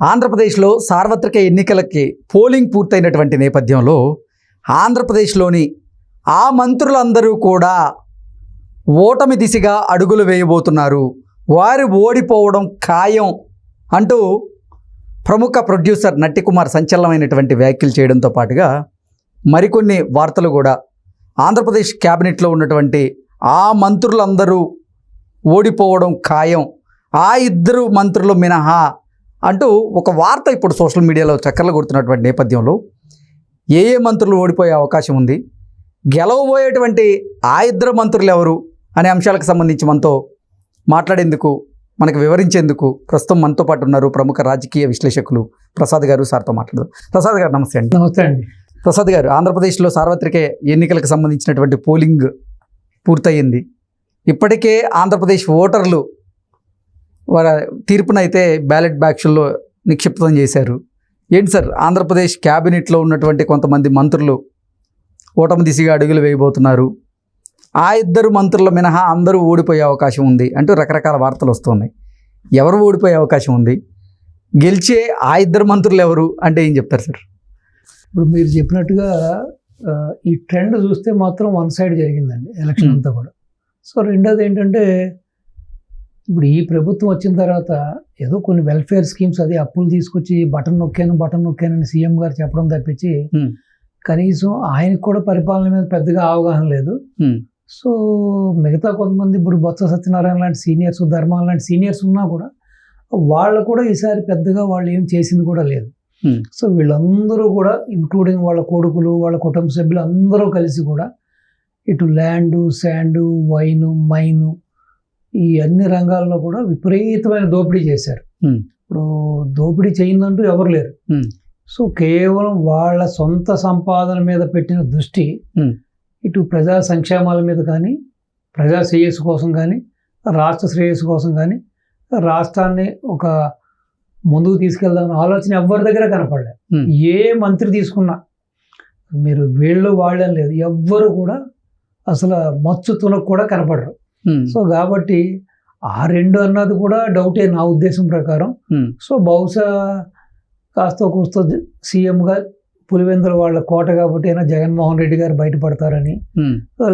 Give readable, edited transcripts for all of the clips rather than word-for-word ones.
ఆంధ్రప్రదేశ్లో సార్వత్రిక ఎన్నికలకి పోలింగ్ పూర్తయినటువంటి నేపథ్యంలో ఆంధ్రప్రదేశ్లోని ఆ మంత్రులందరూ కూడా ఓటమి దిశగా అడుగులు వేయబోతున్నారు, వారు ఓడిపోవడం ఖాయం అంటూ ప్రముఖ ప్రొడ్యూసర్ నట్టికుమార్ సంచలనమైనటువంటి వ్యాఖ్యలు చేయడంతో పాటుగా మరికొన్ని వార్తలు కూడా ఆంధ్రప్రదేశ్ క్యాబినెట్లో ఉన్నటువంటి ఆ మంత్రులందరూ ఓడిపోవడం ఖాయం, ఆ ఇద్దరు మంత్రులు మినహా అంటూ ఒక వార్త ఇప్పుడు సోషల్ మీడియాలో చక్కర్లు కొడుతున్నటువంటి నేపథ్యంలో ఏ మంత్రులు ఓడిపోయే అవకాశం ఉంది, గెలవబోయేటువంటి ఆ ఇద్దరు మంత్రులు ఎవరు అనే అంశాలకు సంబంధించి మనతో మాట్లాడేందుకు, మనకు వివరించేందుకు ప్రస్తుతం మనతో పాటు ఉన్నారు ప్రముఖ రాజకీయ విశ్లేషకులు ప్రసాద్ గారు. సార్తో మాట్లాడదాం. ప్రసాద్ గారు నమస్తే అండి. నమస్తే అండి. ప్రసాద్ గారు, ఆంధ్రప్రదేశ్లో సార్వత్రిక ఎన్నికలకు సంబంధించినటువంటి పోలింగ్ పూర్తయింది. ఇప్పటికే ఆంధ్రప్రదేశ్ ఓటర్లు వారి తీర్పునైతే బ్యాలెట్ బాక్సుల్లో నిక్షిప్తం చేశారు. ఏంటి సార్, ఆంధ్రప్రదేశ్ క్యాబినెట్లో ఉన్నటువంటి కొంతమంది మంత్రులు ఓటమి దిశగా అడుగులు వేయబోతున్నారు, ఆ ఇద్దరు మంత్రుల మినహా అందరూ ఓడిపోయే అవకాశం ఉంది అంటూ రకరకాల వార్తలు వస్తున్నాయి. ఎవరు ఓడిపోయే అవకాశం ఉంది, గెలిచే ఆ ఇద్దరు మంత్రులు ఎవరు అంటే ఏం చెప్తారు సార్? ఇప్పుడు మీరు చెప్పినట్టుగా ఈ ట్రెండ్ చూస్తే మాత్రం వన్ సైడ్ జరిగిందండి ఎలక్షన్ అంతా కూడా. సో రెండోది ఏంటంటే, ఇప్పుడు ఈ ప్రభుత్వం వచ్చిన తర్వాత ఏదో కొన్ని వెల్ఫేర్ స్కీమ్స్, అది అప్పులు తీసుకొచ్చి బటన్ నొక్కానని సీఎం గారు చెప్పడం తప్పించి కనీసం ఆయనకు కూడా పరిపాలన మీద పెద్దగా అవగాహన లేదు. సో మిగతా కొంతమంది ఇప్పుడు బొత్స సత్యనారాయణ లాంటి సీనియర్స్, ధర్మాల లాంటి సీనియర్స్ ఉన్నా కూడా వాళ్ళు కూడా ఈసారి పెద్దగా వాళ్ళు ఏం చేసింది కూడా లేదు. సో వీళ్ళందరూ కూడా ఇంక్లూడింగ్ వాళ్ళ కొడుకులు, వాళ్ళ కుటుంబ సభ్యులు అందరూ కలిసి కూడా ఇటు ల్యాండు, శాండు, వైను, మైను ఈ అన్ని రంగాల్లో కూడా విపరీతమైన దోపిడీ చేశారు. ఇప్పుడు దోపిడీ చేయిందంటూ ఎవరు లేరు. సో కేవలం వాళ్ళ సొంత సంపాదన మీద పెట్టిన దృష్టి ఇటు ప్రజా సంక్షేమాల మీద కానీ, ప్రజా శ్రేయస్సు కోసం కానీ, రాష్ట్ర శ్రేయస్సు కోసం కానీ, రాష్ట్రాన్ని ఒక ముందుకు తీసుకెళ్దామని ఆలోచన ఎవరి దగ్గర కనపడలేదు. ఏ మంత్రి తీసుకున్నా మీరు వీళ్ళు వాళ్ళని లేదు, ఎవ్వరు కూడా అసలు మచ్చు తునకు కూడా కనపడరు. సో కాబట్టి ఆ రెండు అన్నది కూడా డౌటే నా ఉద్దేశం ప్రకారం. సో బహుశా కాస్త కూస్తో సీఎంగా పులివెందుల వాళ్ళ కోట కాబట్టి అయినా జగన్మోహన్ రెడ్డి గారు బయటపడతారని,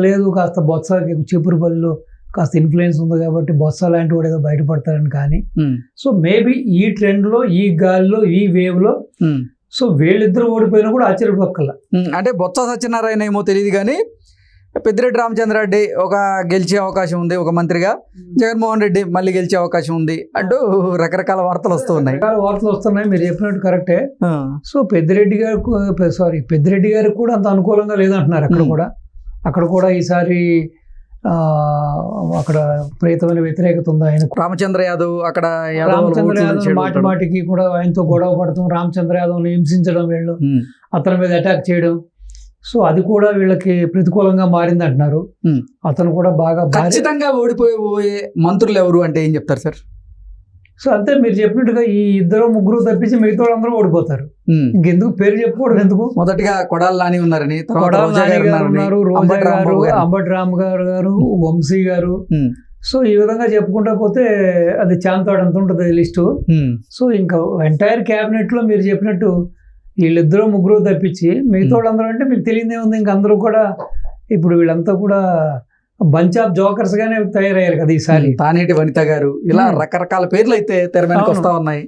లేదు కాస్త బొత్సకి చిపురుపల్లిలో కాస్త ఇన్ఫ్లుయెన్స్ ఉంది కాబట్టి బొత్స లాంటి వాడు ఏదో బయటపడతారని. కానీ సో మేబీ ఈ ట్రెండ్లో, ఈ గాలిలో, ఈ వేవ్లో సో వీళ్ళిద్దరు ఓడిపోయినా కూడా ఆశ్చర్యపక్కల. అంటే బొత్స సత్యనారాయణ ఏమో తెలియదు కానీ పెద్దిరెడ్డి రామచంద్రారెడ్డి ఒక గెలిచే అవకాశం ఉంది ఒక మంత్రిగా, జగన్మోహన్ రెడ్డి మళ్ళీ గెలిచే అవకాశం ఉంది అంటూ రకరకాల వార్తలు వస్తున్నాయి. మీరు చెప్పినట్టు కరెక్టే. సో పెద్దిరెడ్డి గారికి కూడా అంత అనుకూలంగా లేదంటున్నారు. అక్కడ కూడా ఈసారి అక్కడ విపరీతమైన వ్యతిరేకత ఉంది ఆయన. రామచంద్ర యాదవ్ అక్కడ మాటికి కూడా ఆయనతో గొడవ పడతాం, రామచంద్ర యాదవ్ని హింసించడం, వీళ్ళు అతని మీద అటాక్ చేయడం. సో అది కూడా వీళ్ళకి ప్రతికూలంగా మారింది అంటున్నారు. అతను కూడా బాగా ఖచ్చితంగా ఓడిపోయే మంత్రులు ఎవరు అంటే ఏం చెప్తారు సార్? సో అంతే మీరు చెప్పినట్టుగా ఈ ఇద్దరు ముగ్గురు తప్పించి మిగతా వాళ్ళందరూ ఓడిపోతారు. ఇంకెందుకు పేరు చెప్పుకోవడం ఎందుకు? మొదటిగా కొడాలి నాని ఉన్నారని, ఉన్నారు, రోజా గారు, అంబటి రామ్ గారు, వంశీ గారు. సో ఈ విధంగా చెప్పుకుంటా పోతే అది చాంతాడంత ఉంటుంది లిస్టు. సో ఇంకా ఎంటైర్ క్యాబినెట్ లో మీరు చెప్పినట్టు వీళ్ళిద్దరూ ముగ్గురు తప్పించి మిగతా వాళ్ళందరూ అంటే మీకు తెలియదే ఉంది. ఇంక అందరూ కూడా ఇప్పుడు వీళ్ళంతా కూడా బంచ్ ఆఫ్ జోకర్స్ గానే తయారయ్యారు కదా ఈసారి. తానేటి వనిత గారు, ఇలా రకరకాల పేర్లు అయితే తెర మీదకి వస్తా ఉన్నాయి.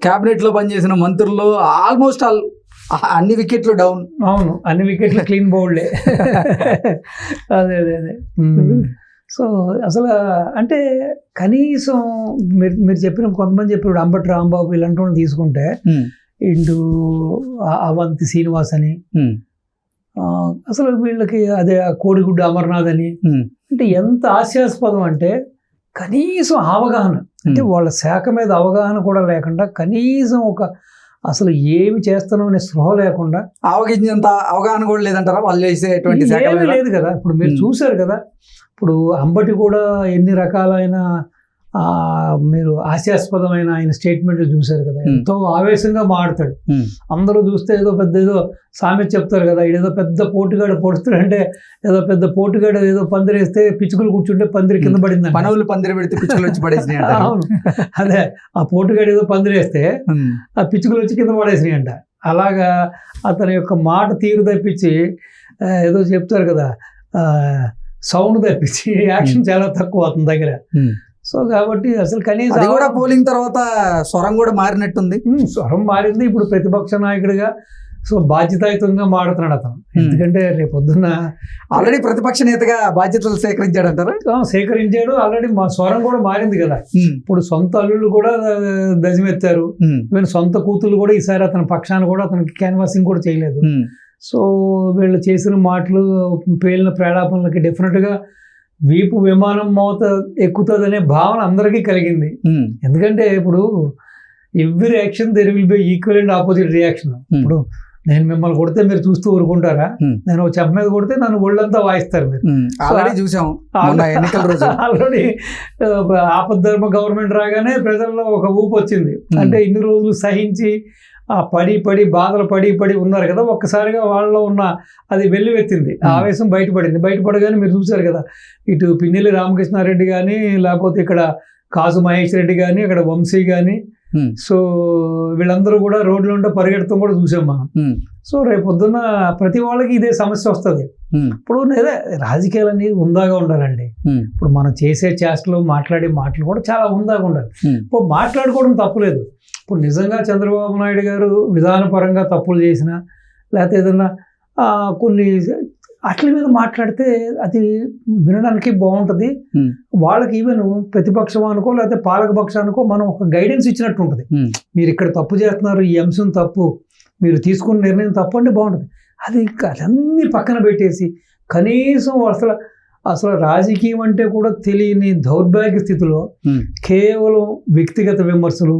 క్యాబినెట్ లో పనిచేసిన మంత్రులు ఆల్మోస్ట్ అన్ని వికెట్లు డౌన్. అవును, అన్ని వికెట్లు క్లీన్ బౌల్డే. అదే. సో అసలు అంటే కనీసం మీరు చెప్పిన కొంతమంది చెప్పారు, అంబటి రాంబాబు ఇలాంటి వాళ్ళు తీసుకుంటే, ఇంటూ అవంతి శ్రీనివాస్ అని, అసలు వీళ్ళకి అదే కోడిగుడ్డు అమర్నాథ్ అని, అంటే ఎంత హాస్యాస్పదం అంటే కనీసం అవగాహన, అంటే వాళ్ళ శాఖ మీద అవగాహన కూడా లేకుండా, కనీసం ఒక అసలు ఏమి చేస్తున్నాం అనే స్పృహ లేకుండా, ఆవగించేంత అవగాహన కూడా లేదంటారా వాళ్ళు చేసేటువంటి శాఖ లేదు కదా. ఇప్పుడు మీరు చూసారు కదా, ఇప్పుడు అంబటి కూడా ఎన్ని రకాలైన మీరు హాస్యాస్పదమైన ఆయన స్టేట్మెంట్లు చూశారు కదా, ఎంతో ఆవేశంగా మాట్లాడతాడు. అందరూ చూస్తే ఏదో సామెత చెప్తారు కదా, ఏదో పెద్ద పోటుగాడు పొడుస్తాడు అంటే, ఏదో పెద్ద పోటుగాడు ఏదో పందిరేస్తే పిచ్చుకలు కూర్చుంటే పందిరి కింద పడింది, పనులు పందిరి పెడితే పిచ్చుకలు వచ్చి పడేసినాయి. అవును, అదే ఆ పోటుగాడు ఏదో పందిరేస్తే ఆ పిచ్చుకలు వచ్చి కింద పడేసినాయి అంట. అలాగా అతని యొక్క మాట తీరు తప్పించి ఏదో చెప్తారు కదా, సౌండ్ తప్పించి యాక్షన్ చాలా తక్కువ అతని దగ్గర. సో కాబట్టి అసలు కనీసం కూడా పోలింగ్ తర్వాత స్వరం కూడా మారినట్టుంది. స్వరం మారింది. ఇప్పుడు ప్రతిపక్ష నాయకుడిగా సో బాధ్యతాయుతంగా మాడుతున్నాడు అతను. ఎందుకంటే రేపొద్దున్న ఆల్రెడీ ప్రతిపక్ష నేతగా బాధ్యతలు సేకరించాడు అంటారా? సేకరించాడు ఆల్రెడీ. మా స్వరం కూడా మారింది కదా. ఇప్పుడు సొంత అల్లుళ్ళు కూడా దజమెత్తారు, ఈవెన్ సొంత కూతుళ్ళు కూడా ఈసారి అతని పక్షాన్ని కూడా అతనికి క్యాన్వాసింగ్ కూడా చేయలేదు. సో వీళ్ళు చేసిన మాటలు, పేలిన ప్రేలాపనలకి డెఫినెట్గా వీపు విమానం మోత ఎక్కుతుంది అనే భావన అందరికీ కలిగింది. ఎందుకంటే ఇప్పుడు every action there will be equal and opposite reaction. ఇప్పుడు నేను మిమ్మల్ని కొడితే మీరు చూస్తూ ఊరుకుంటారా? నేను ఒక చెంప మీద కొడితే నన్ను ఒళ్ళంతా వాయిస్తారు మీరు. ఆల్రెడీ చూసాం ఆల్రెడీ ఆపద్ధర్మ గవర్నమెంట్ రాగానే ప్రజల్లో ఒక ఊపు వచ్చింది. అంటే ఇన్ని రోజులు సహించి పడి బాధలు పడి ఉన్నారు కదా, ఒక్కసారిగా వాళ్ళలో ఉన్న అది వెల్లువెత్తింది, ఆవేశం బయటపడగానే మీరు చూశారు కదా, ఇటు పిన్నెల్లి రామకృష్ణారెడ్డి కానీ, లేకపోతే ఇక్కడ కాసు మహేష్ రెడ్డి కానీ, అక్కడ వంశీ కానీ, సో వీళ్ళందరూ కూడా రోడ్ల ఉంటే పరిగెడతాం కూడా చూసాం మనం. సో రేపొద్దున్న ప్రతి వాళ్ళకి ఇదే సమస్య వస్తుంది. ఇప్పుడు రాజకీయాలు అనేది ఉందాగా ఉండాలండి. ఇప్పుడు మనం చేసే చేష్టలు, మాట్లాడే మాటలు కూడా చాలా ఉందాగా ఉండాలి. ఇప్పుడు మాట్లాడుకోవడం తప్పులేదు. ఇప్పుడు నిజంగా చంద్రబాబు నాయుడు గారు విధానపరంగా తప్పులు చేసినా, లేకపోతే ఏదన్నా కొన్ని అట్ల మీద మాట్లాడితే అది వినడానికి బాగుంటుంది. వాళ్ళకి ఈవెన్ ప్రతిపక్షం అనుకో లేకపోతే పాలకపక్షానికో మనం ఒక గైడెన్స్ ఇచ్చినట్టు ఉంటుంది. మీరు ఇక్కడ తప్పు చేస్తున్నారు, ఈ అంశం తప్పు, మీరు తీసుకున్న నిర్ణయం తప్పు అంటే బాగుంటుంది. అది ఇంకా అన్నీ పక్కన పెట్టేసి కనీసం అసలు రాజకీయం అంటే కూడా తెలియని దౌర్భాగ్య స్థితిలో కేవలం వ్యక్తిగత విమర్శలు,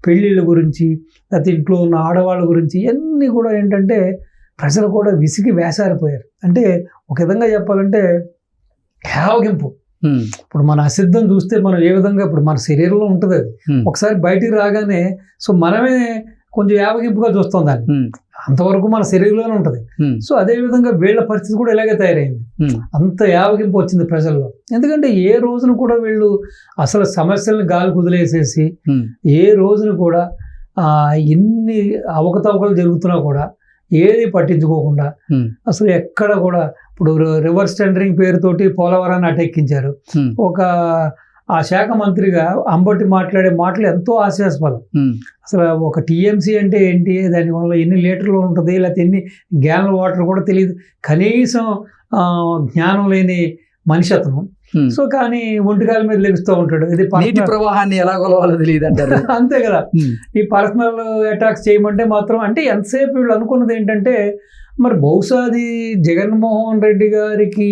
పెళ్ళిళ్ళ గురించి, లేకపోతే ఇంట్లో ఉన్న ఆడవాళ్ళ గురించి ఇవన్నీ కూడా ఏంటంటే ప్రజలు కూడా విసిగి వేసారిపోయారు. అంటే ఒక విధంగా చెప్పాలంటే యావగింపు. ఇప్పుడు మన అసిద్ధం చూస్తే మనం ఏ విధంగా ఇప్పుడు మన శరీరంలో ఉంటుంది, అది ఒకసారి బయటికి రాగానే సో మనమే కొంచెం యావగింపుగా చూస్తాం దాన్ని. అంతవరకు మన శరీరంలోనే ఉంటుంది. సో అదేవిధంగా వీళ్ళ పరిస్థితి కూడా ఇలాగే తయారైంది. అంత యావగింపు వచ్చింది ప్రజల్లో. ఎందుకంటే ఏ రోజున కూడా వీళ్ళు అసలు సమస్యలను గాలి కుదిలేసేసి, ఏ రోజున కూడా ఎన్ని అవకతవకలు జరుగుతున్నా కూడా ఏది పట్టించుకోకుండా అసలు ఎక్కడ కూడా ఇప్పుడు రివర్స్ టెండరింగ్ పేరుతోటి పోలవరాన్ని అటెక్కించారు. ఆ శాఖ మంత్రిగా అంబటి మాట్లాడే మాటలు ఎంతో హాస్యాస్పదం. అసలు ఒక టీఎంసీ అంటే ఏంటి, దానివల్ల ఎన్ని లీటర్లు ఉంటుంది, లేకపోతే ఎన్ని గ్యాలన్ వాటర్ కూడా తెలియదు, కనీసం జ్ఞానం లేని మనిషి అతను. సో కానీ ఒంటికాల మీద లెగుస్తూ ఉంటాడు. ఇది నీటి ప్రవాహాన్ని ఎలా కొలవాలో తెలియదు అంటారు. అంతే కదా. ఈ పర్సనల్ అటాక్స్ చేయమంటే మాత్రం అంటే ఎంతసేపు వీళ్ళు అనుకున్నది ఏంటంటే, మరి బహుశా అది జగన్మోహన్ రెడ్డి గారికి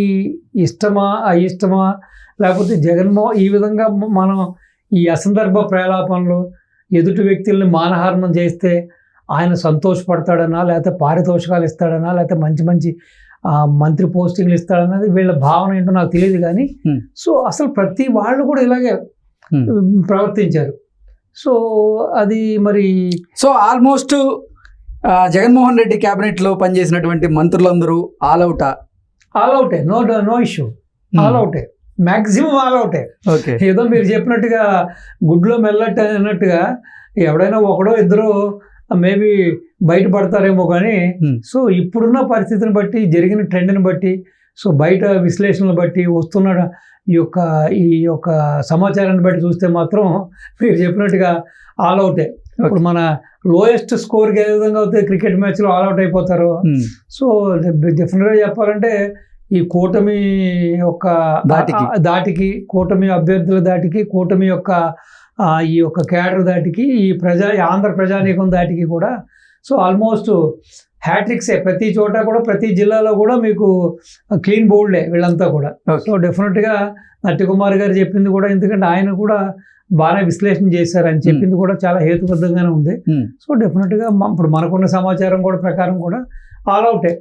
ఇష్టమా అయిష్టమా, లేకపోతే ఈ విధంగా మనం ఈ అసందర్భ ప్రేలాపనలు, ఎదుటి వ్యక్తుల్ని మానహారణం చేస్తే ఆయన సంతోషపడతాడనా, లేకపోతే పారితోషికాలు ఇస్తాడనా, లేకపోతే మంచి మంత్రి పోస్టింగ్లు ఇస్తాడన్నది వీళ్ళ భావన ఏంటో నాకు తెలియదు. కానీ సో అసలు ప్రతి వాళ్ళు కూడా ఇలాగే ప్రవర్తించారు. సో అది మరి సో ఆల్మోస్ట్ జగన్మోహన్ రెడ్డి క్యాబినెట్లో పనిచేసినటువంటి మంత్రులందరూ ఆల్అవుటే, నో ఇష్యూ, ఆల్అవుటే, మ్యాక్సిమం ఆల్అవుటే. ఏదో మీరు చెప్పినట్టుగా గుడ్లో మెల్లట్టు అన్నట్టుగా ఎవడైనా ఒకడో ఇద్దరు మేబీ బయటపడతారేమో. కానీ సో ఇప్పుడున్న పరిస్థితిని బట్టి, జరిగిన ట్రెండ్ని బట్టి, సో బయట విశ్లేషణలు బట్టి, వస్తున్న ఈ యొక్క సమాచారాన్ని బట్టి చూస్తే మాత్రం మీరు చెప్పినట్టుగా ఆల్అవుటే. ఇప్పుడు మన లోయెస్ట్ స్కోర్కి ఏ విధంగా అవుతాయి క్రికెట్ మ్యాచ్లో ఆల్అవుట్ అయిపోతారు. సో డెఫినెట్గా చెప్పాలంటే ఈ కూటమి యొక్క దాటికి, కూటమి అభ్యర్థుల దాటికి, కూటమి యొక్క ఈ యొక్క క్యాడర్ దాటికి, ఈ ఆంధ్ర ప్రజానీకం దాటికి కూడా సో ఆల్మోస్ట్ హ్యాట్రిక్సే. ప్రతి చోట కూడా, ప్రతి జిల్లాలో కూడా మీకు క్లీన్ బౌల్డే వీళ్ళంతా కూడా. సో డెఫినెట్గా నట్టి కుమార్ గారు చెప్పింది కూడా, ఎందుకంటే ఆయన కూడా బాగానే విశ్లేషణ చేశారు, అని చెప్పింది కూడా చాలా హేతుబద్ధంగానే ఉంది. సో డెఫినెట్గా ఇప్పుడు మనకున్న సమాచారం కూడా ప్రకారం కూడా ఆల్అవుటే.